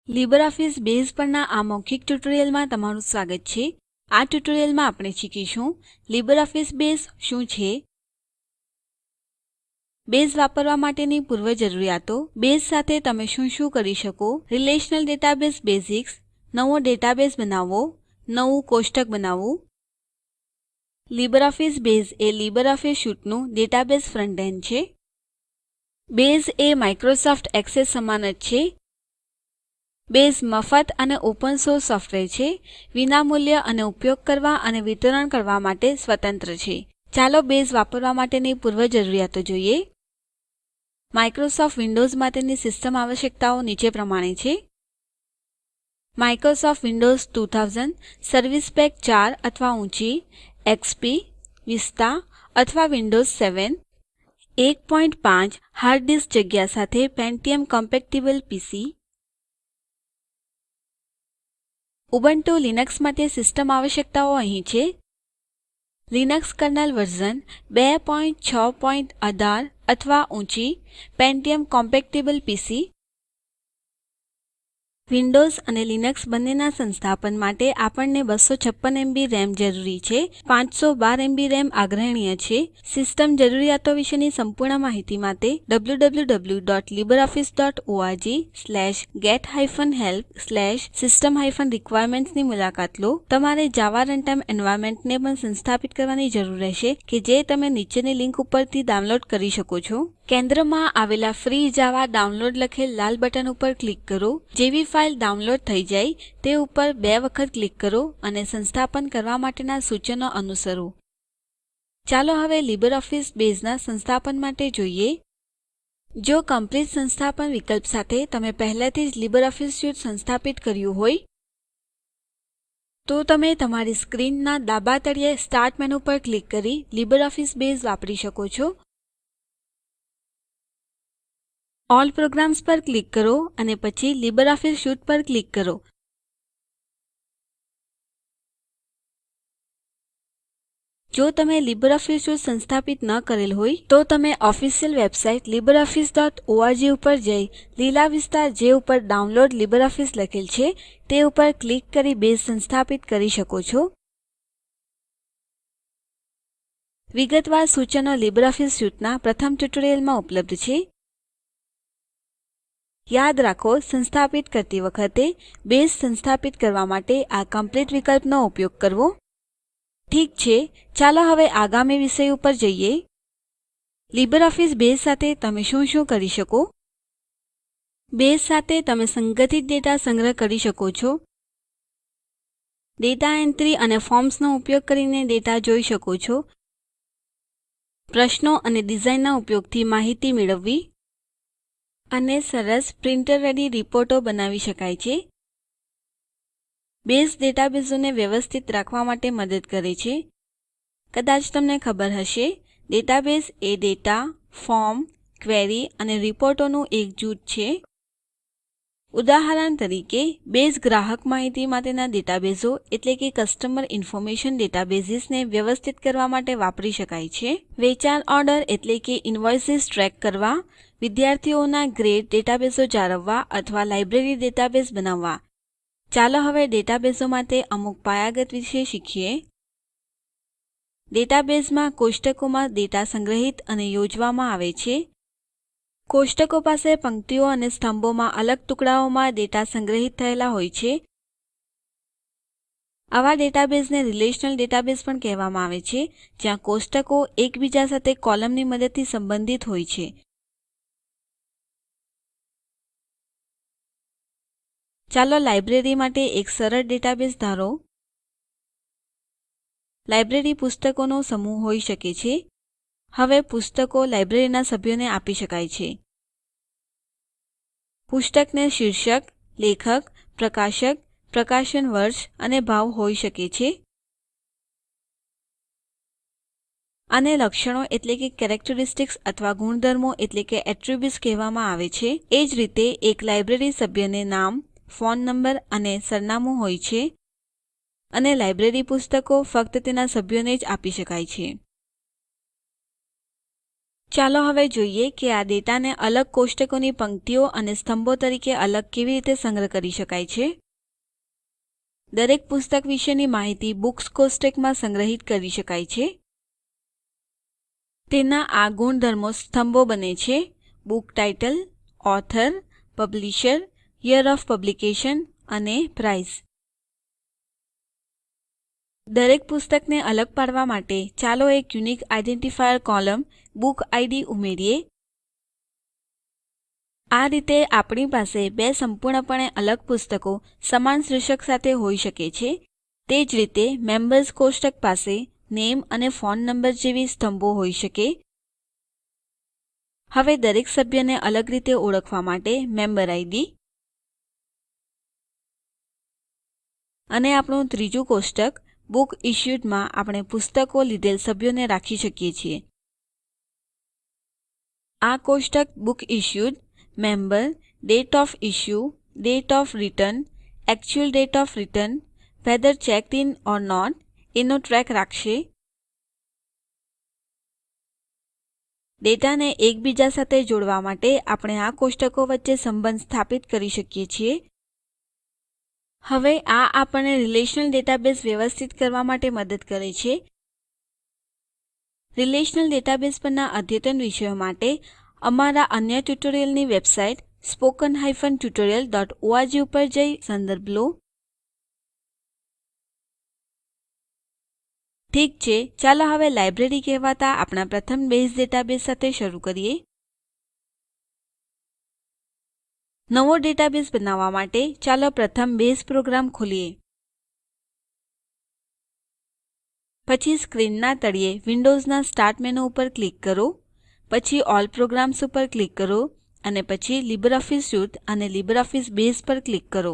LibreOffice base પરના આ મૌખિક ટ્યુટોરિયલમાં તમારું સ્વાગત છે. આ ટ્યુટોરિયલમાં આપણે શીખીશું લીબરઓફિસ બેઝ શું છે, બેઝ વાપરવા માટેની પૂર્વજરૂરિયાતો, બેઝ સાથે તમે શું કરી શકો, રિલેશનલ ડેટાબેઝ બેઝિક્સ, નવો ડેટાબેઝ બનાવવો, નવું કોષ્ટક બનાવવું. લીબરઓફિસ બેઝ એ લીબરઓફિસ સ્યુટનું ડેટાબેઝ ફ્રન્ટ એન્ડ છે. બેઝ એ માઇક્રોસોફ્ટ એક્સેસ સમાન જ છે. બેઝ મફત અને ઓપન સોર્સ સોફ્ટવેર છે, વિનામૂલ્ય અને ઉપયોગ કરવા અને વિતરણ કરવા માટે સ્વતંત્ર છે. ચાલો બેઝ વાપરવા માટેની પૂર્વજરૂરિયાતો જોઈએ. માઇક્રોસોફ્ટ વિન્ડોઝ માટેની સિસ્ટમ આવશ્યકતાઓ નીચે પ્રમાણે છે. માઇક્રોસોફ્ટ વિન્ડોઝ 2000 સર્વિસ પેક 4 અથવા ઊંચી, એક્સપી, વિસ્તા અથવા વિન્ડોઝ 7, 1.5 હાર્ડ ડિસ્ક જગ્યા સાથે પેન્ટિયમ કોમ્પેટિબલ પીસી. ઉબુન્ટુ લિનક્સ માટે સિસ્ટમ આવશ્યકતાઓ અહીં છે. લિનક્સ કર્નલ વર્ઝન 2.6.18 અથવા ઊંચી, પેન્ટિયમ કોમ્પેટિબલ પીસી. વિન્ડોઝ અને લિનક્સ બંનેના સંસ્થાપન માટે આપણને 256 MB રેમ જરૂરી છે. 512 MB રેમ આગ્રહણીય છે. સિસ્ટમ જરૂરિયાતો વિશેની સંપૂર્ણ માહિતી માટે www.libreoffice.org/get-help/system-requirements ની મુલાકાત લો. તમારે જાવા રનટાઇમ એન્વાયર્નમેન્ટને પણ સંસ્થાપિત કરવાની જરૂર રહેશે કે જે તમે નીચેની લિંક ઉપરથી ડાઉનલોડ કરી શકો છો. કેન્દ્રમાં આવેલા ફ્રી જાવા ડાઉનલોડ લખેલ લાલ બટન ઉપર ક્લિક કરો. જેવી ફાઇલ ડાઉનલોડ થઈ જાય તે ઉપર 2 વખત ક્લિક કરો અને સંસ્થાપન કરવા માટેના સૂચનો અનુસરો. ચાલો હવે લીબરઓફિસ બેઝના સંસ્થાપન માટે જોઈએ. જો કમ્પ્લીટ સંસ્થાપન વિકલ્પ સાથે તમે પહેલાથી જ લીબરઓફિસ સ્યુટ સંસ્થાપિત કર્યું હોય તો તમે તમારી સ્ક્રીનના ડાબા તળિયે સ્ટાર્ટ મેનુ પર ક્લિક કરી લીબરઓફિસ બેઝ વાપરી શકો છો. ઓલ પ્રોગ્રામ્સ પર ક્લિક કરો અને પછી લીબરઓફિસ સ્યુટ પર ક્લિક કરો. જો તમે લીબરઓફિસ સ્યુટ સંસ્થાપિત ન કરેલ હોય તો તમે ઓફિશિયલ વેબસાઇટ libreoffice.org ઉપર જઈ લીલા વિસ્તાર જે ઉપર ડાઉનલોડ લીબરઓફિસ લખેલ છે તે ઉપર ક્લિક કરી બેઝ સંસ્થાપિત કરી શકો છો. વિગતવાર સૂચનો લીબરઓફિસ સ્યુટના પ્રથમ ટ્યુટોરિયલમાં ઉપલબ્ધ છે. યાદ રાખો, સંસ્થાપિત કરતી વખતે બેઝ સંસ્થાપિત કરવા માટે આ કમ્પ્લીટ વિકલ્પનો ઉપયોગ કરવો. ઠીક છે, ચાલો હવે આગામી વિષય ઉપર જઈએ. લીબરઓફિસ બેઝ સાથે તમે શું કરી શકો? બેઝ સાથે તમે સંગઠિત ડેટા સંગ્રહ કરી શકો છો. ડેટા એન્ટ્રી અને ફોર્મ્સનો ઉપયોગ કરીને ડેટા જોઈ શકો છો. પ્રશ્નો અને ડિઝાઇનના ઉપયોગથી માહિતી મેળવવી અને સરસ પ્રિન્ટર રેડી રિપોર્ટો બનાવી શકાય છે. બેઝ ડેટાબેઝોને વ્યવસ્થિત રાખવા માટે મદદ કરે છે. કદાચ તમને ખબર હશે, ડેટાબેઝ એ ડેટા, ફોર્મ, ક્વેરી અને રિપોર્ટોનું એક જૂથ છે. ઉદાહરણ તરીકે, બેઝ ગ્રાહક માહિતી માટેના ડેટાબેઝો એટલે કે કસ્ટમર ઇન્ફોર્મેશન ડેટાબેઝીસને વ્યવસ્થિત કરવા માટે વાપરી શકાય છે. વેચાણ ઓર્ડર એટલે કે ઇન્વોઇસીસ ટ્રેક કરવા, વિદ્યાર્થીઓના ગ્રેડ ડેટાબેઝો જાળવવા અથવા લાઇબ્રેરી ડેટાબેઝ બનાવવા. ચાલો હવે ડેટાબેઝો માટે અમુક પાયાગત વિશે શીખીએ. ડેટાબેઝમાં કોષ્ટકોમાં ડેટા સંગ્રહિત અને યોજવામાં આવે છે. કોષ્ટકો પાસે પંક્તિઓ અને સ્તંભોમાં અલગ ટુકડાઓમાં ડેટા સંગ્રહિત થયેલા હોય છે. આવા ડેટાબેઝને રિલેશનલ ડેટાબેઝ પણ કહેવામાં આવે છે, જ્યાં કોષ્ટકો એકબીજા સાથે કોલમની મદદથી સંબંધિત હોય છે. ચાલો લાઇબ્રેરી માટે એક સરળ ડેટાબેઝ ધારો. લાઇબ્રેરી પુસ્તકોનો સમૂહ હોઈ શકે છે. હવે પુસ્તકો લાઇબ્રેરીના સભ્યોને આપી શકાય છે. પુસ્તકને શીર્ષક, લેખક, પ્રકાશક, પ્રકાશન વર્ષ અને ભાવ હોઈ શકે છે. આને લક્ષણો એટલે કે કેરેક્ટરિસ્ટિક્સ અથવા ગુણધર્મો એટલે કે એટ્રીબ્યુટ્સ કહેવામાં આવે છે. એ જ રીતે એક લાઇબ્રેરી સભ્યને નામ, ફોન નંબર અને સરનામું હોય છે અને લાઇબ્રેરી પુસ્તકો ફક્ત તેના સભ્યોને જ આપી શકાય છે. ચાલો હવે જોઈએ કે આ ડેટાને અલગ કોષ્ટકોની પંક્તિઓ અને સ્તંભો તરીકે અલગ કેવી રીતે સંગ્રહ કરી શકાય છે. દરેક પુસ્તક વિશેની માહિતી બુક્સ કોષ્ટકમાં સંગ્રહિત કરી શકાય છે. તેના આ ગુણધર્મો સ્તંભો બને છે: book title, author, publisher, year of publication અને પ્રાઇસ. દરેક પુસ્તકને અલગ પાડવા માટે ચાલો એક unique identifier column book ID ઉમેરીએ. આ રીતે આપણી પાસે બે સંપૂર્ણપણે અલગ પુસ્તકો સમાન શીર્ષક સાથે હોઈ શકે છે. તે જ રીતે મેમ્બર્સ કોષ્ટક પાસે નેમ અને ફોન નંબર જેવી સ્તંભો હોઈ શકે. હવે દરેક સભ્યને અલગ રીતે ઓળખવા માટે મેમ્બર ઇડ અને આપણું ત્રીજું કોષ્ટક બુક ઇશ્યુડ માં આપણે પુસ્તકો લીધેલ સભ્યોને રાખી શકીએ છીએ. આ કોષ્ટક book issued, member, date of issue, date of return, actual date of return, whether checked in or not એનો ટ્રેક રાખશે. ડેટાને એકબીજા સાથે જોડવા માટે આપણે આ કોષ્ટકો વચ્ચે સંબંધ સ્થાપિત કરી શકીએ છીએ. હવે આ આપણને રિલેશનલ ડેટાબેઝ વ્યવસ્થિત કરવા માટે મદદ કરે છે. રિલેશનલ ડેટાબેઝ પરના અદ્યતન વિષયો માટે અમારા અન્ય ટ્યુટોરિયલની વેબસાઇટ spoken-tutorial.org ઉપર જઈ સંદર્ભ લો. ઠીક છે, ચાલો હવે લાઇબ્રેરી કહેવાતા આપણા પ્રથમ બેઝ ડેટાબેઝ સાથે શરૂ કરીએ. નવો ડેટાબેઝ બનાવવા માટે ચાલો પ્રથમ બેઝ પ્રોગ્રામ ખોલીએ. પછી સ્ક્રીનના તળિયે વિન્ડોઝના સ્ટાર્ટ મેનુ ઉપર ક્લિક કરો. પછી ઓલ પ્રોગ્રામ્સ ઉપર ક્લિક કરો અને પછી લિબ્રિઓફિસ સ્યુટ અને લિબ્રિઓફિસ બેઝ પર ક્લિક કરો.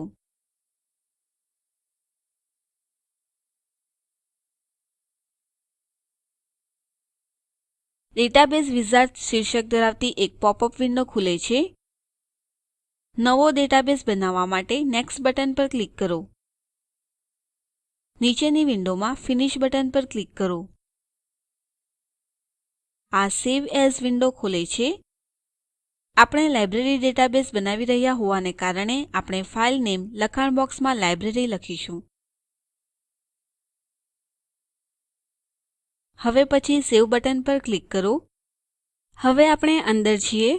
ડેટાબેઝ વિઝાર્ડ શીર્ષક ધરાવતી એક પોપઅપ વિન્ડો ખુલે છે. નવો ડેટાબેઝ બનાવવા માટે નેક્સ્ટ બટન પર ક્લિક કરો. નીચેની વિન્ડોમાં ફિનિશ બટન પર ક્લિક કરો. આ સેવ એએસ વિન્ડો ખોલે છે. આપણે લાઇબ્રેરી ડેટાબેઝ બનાવી રહ્યા હોવાને કારણે આપણે ફાઇલ નેમ લખાણ બોક્સમાં લાઇબ્રેરી લખીશું. હવે પછી સેવ બટન પર ક્લિક કરો. હવે આપણે અંદર છીએ.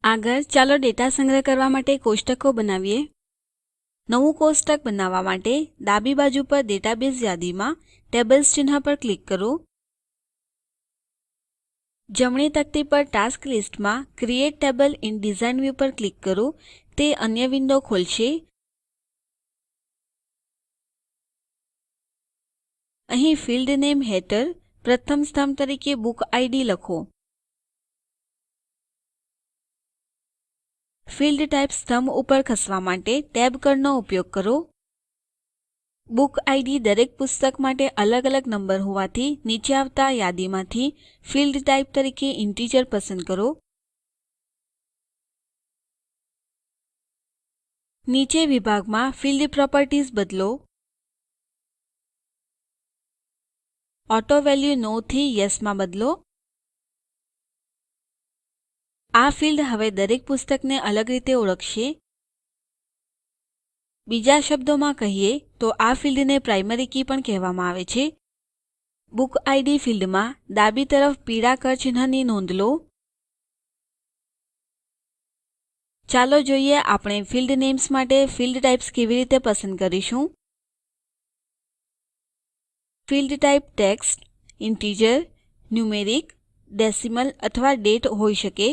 આગળ ચાલો ડેટા સંગ્રહ કરવા માટે કોષ્ટકો બનાવીએ. નવું કોષ્ટક બનાવવા માટે ડાબી બાજુ પર ડેટાબેઝ યાદીમાં ટેબલ્સ ચિહ્ન પર ક્લિક કરો. જમણી તકતી પર ટાસ્ક લિસ્ટમાં create table in design view પર ક્લિક કરો. તે અન્ય વિન્ડો ખોલશે. અહીં ફિલ્ડ નેમ હેઠળ પ્રથમ સ્તંભ તરીકે બુક ઇડ લખો. ફિલ્ડ ટાઇપ સ્તંભ ઉપર ખસવા માટે ટેબ કળનો ઉપયોગ કરો. બુક ઇડ દરેક પુસ્તક માટે અલગ અલગ નંબર હોવાથી નીચે આવતા યાદીમાંથી ફિલ્ડ ટાઇપ તરીકે ઇન્ટિજર પસંદ કરો. નીચે વિભાગમાં ફિલ્ડ પ્રોપર્ટીઝ બદલો. ઓટો વેલ્યુ નો થી યેસ માં બદલો. આ ફિલ્ડ હવે દરેક પુસ્તકને અલગ રીતે ઓળખશે. બીજા શબ્દોમાં કહીએ તો આ ફિલ્ડને પ્રાઇમરી કી પણ કહેવામાં આવે છે. બુક ઇડ ફિલ્ડમાં ડાબી તરફ પીળા કળ ચિહ્નની નોંધ લો. ચાલો જોઈએ આપણે ફિલ્ડ નેમ્સ માટે ફિલ્ડ ટાઇપ્સ કેવી રીતે પસંદ કરીશું. Field type text, integer, numeric, decimal અથવા ડેટ હોઈ શકે.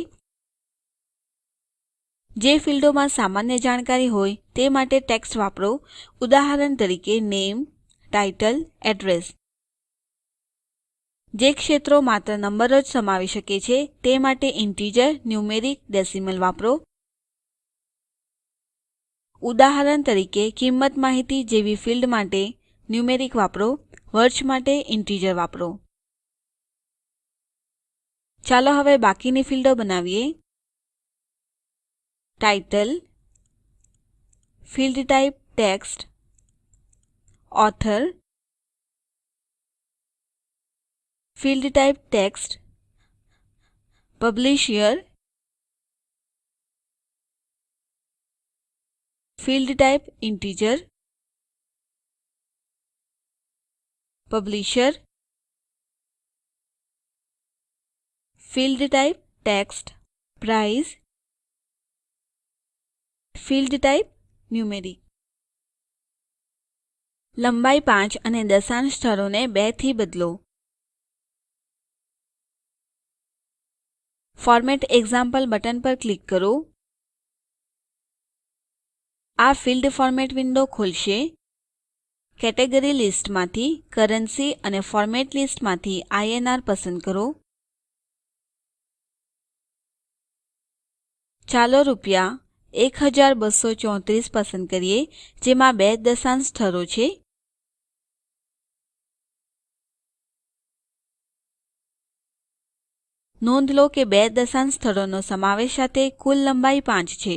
જે ફીલ્ડોમાં સામાન્ય જાણકારી હોય તે માટે ટેક્સ્ટ વાપરો. ઉદાહરણ તરીકે નેમ, ટાઇટલ, એડ્રેસ. જે ક્ષેત્રો માત્ર નંબરો જ સમાવી શકે છે તે માટે ઇન્ટિજર, ન્યુમેરિક, ડેસિમલ વાપરો. ઉદાહરણ તરીકે કિંમત માહિતી જેવી ફિલ્ડ માટે ન્યુમેરિક વાપરો. વર્ષ માટે ઇન્ટિજર વાપરો. ચાલો હવે બાકીની ફીલ્ડો બનાવીએ. Title, field type text, author, field type text publish year, field type integer, publisher, field type text, price, field type numeric. લંબાઈ 5 અને દશાંશ સ્થળોને 2 થી બદલો. ફોર્મેટ એક્ઝામ્પલ બટન પર ક્લિક કરો. આ ફિલ્ડ ફોર્મેટ વિન્ડો ખોલશે. કેટેગરી લિસ્ટમાંથી કરન્સી અને ફોર્મેટ લિસ્ટમાંથી INR પસંદ કરો. ચાલો ₹1234 પસંદ કરીએ, જેમાં 2 દશાંશ સ્થળો છે. નોંધ લો કે 2 દશાંશ સ્થળોનો સમાવેશ સાથે કુલ લંબાઈ 5 છે.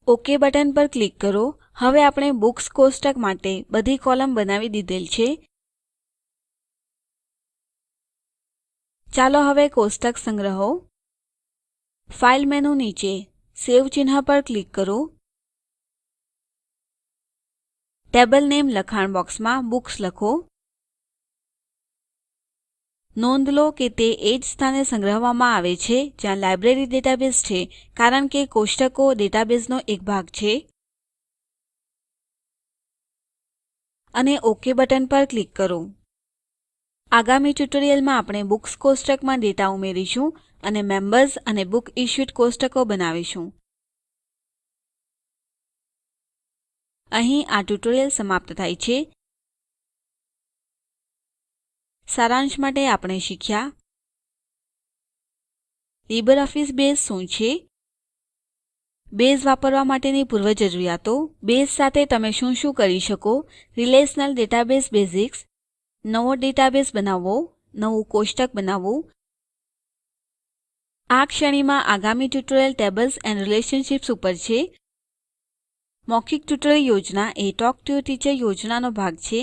ઓકે બટન પર ક્લિક કરો. હવે આપણે બુક્સ કોષ્ટક માટે બધી કોલમ બનાવી દીધેલ છે. ચાલો હવે કોષ્ટક સંગ્રહો. ફાઇલ મેનુ નીચે સેવ ચિહ્ન પર ક્લિક કરો. ટેબલ નેમ લખાણ બોક્સમાં બુક્સ લખો. નોંધ લો કે તે એ જ સ્થાને સંગ્રહવામાં આવે છે જ્યાં લાઇબ્રેરી ડેટાબેઝ છે, કારણ કે કોષ્ટકો ડેટાબેઝનો એક ભાગ છે. અને ઓકે બટન પર ક્લિક કરો. આગામી ટ્યુટોરીયલમાં આપણે બુક્સ કોષ્ટકમાં ડેટા ઉમેરીશું અને મેમ્બર્સ અને બુક ઇશ્યુડ કોષ્ટકો બનાવીશું. અહીં આ ટ્યુટોરીયલ સમાપ્ત થાય છે. સારાંશ માટે આપણે શીખ્યા. લીબરઓફીસ બેઝ શું છે? બેઝ વાપરવા માટેની પૂર્વજરૂરિયાતો. બેઝ સાથે તમે શું કરી શકો? રિલેશનલ ડેટાબેઝ બેઝિક્સ, નવો ડેટાબેઝ બનાવવો, નવું કોષ્ટક બનાવવું. આ શ્રેણીમાં આગામી ટ્યુટોરીયલ ટેબલ્સ એન્ડ રિલેશનશીપ્સ ઉપર છે. મૌખિક ટ્યુટોરીયલ યોજના એ ટોક ટુ અ ટીચર યોજનાનો ભાગ છે,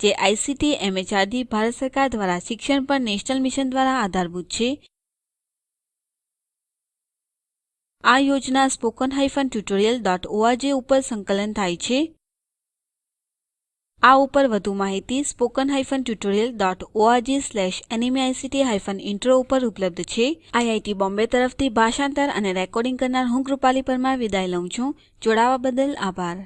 જે આઇસીટી MHRD ભારત સરકાર દ્વારા શિક્ષણ પર નેશનલ મિશન દ્વારા આધારભૂત છે. આ યોજના spoken-tutorial.org ઉપર સંકલન થાય છે. આ ઉપર વધુ માહિતી spoken-tutorial.org/nmeict-intro ઉપર ઉપલબ્ધ છે. IIT બોમ્બે તરફથી ભાષાંતર અને રેકોર્ડિંગ કરનાર હું કૃપાલી પરમાર વિદાય લઉં છું. જોડાવા બદલ આભાર.